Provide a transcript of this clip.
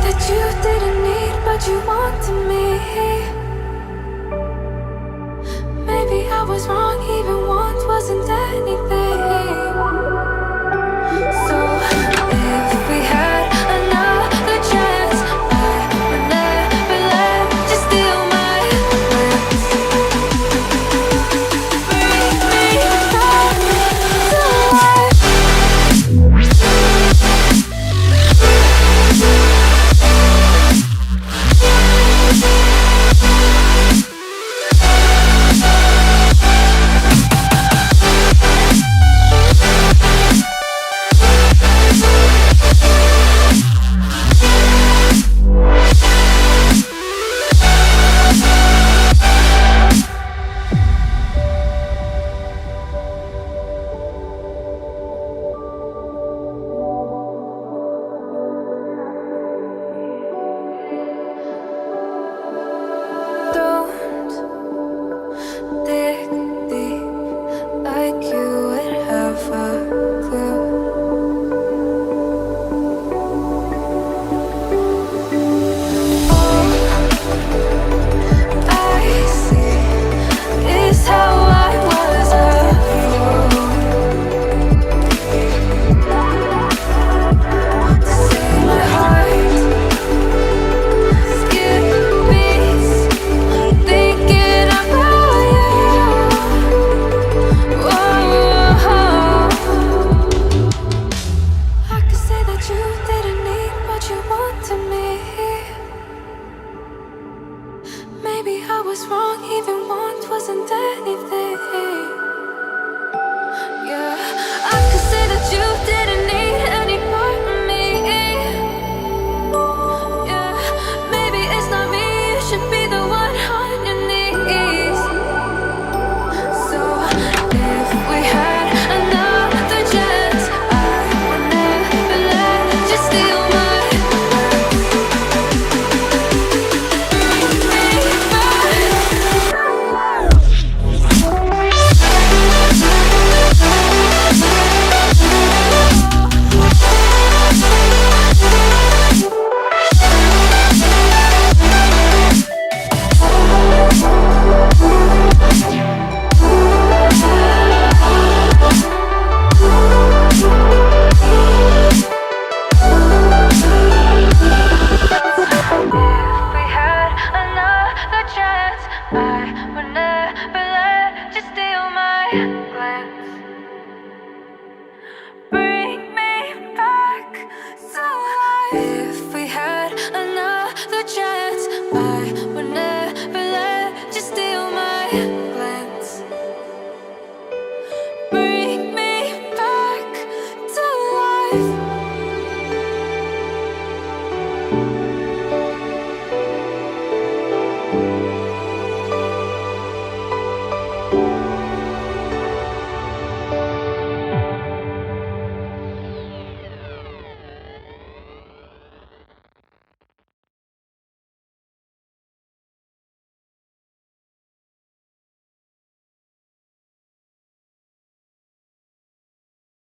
that you didn't need, but you wanted me. Maybe I was wrong, even want wasn't anything. So if we had another chance, I would never let you steal my glance. Bring me back to life. Don't dig deep like you would have a clue. All I see is how I was a fool to see my heart skip beats thinking about you. Whoa. I could say that you didn't need, but you wanted me. Maybe I was wrong, even want wasn't anything. Yeah, I could say that you didn't need any part of me. Yeah, maybe it's not me, you should be the one on your knees. So if we had another chance, I would never let you steal my glance. Bring me back. If we had another chance, I would never let you steal my glance. Bring me back to life. If we had another chance, I would never let you steal my glance. Bring me back to life.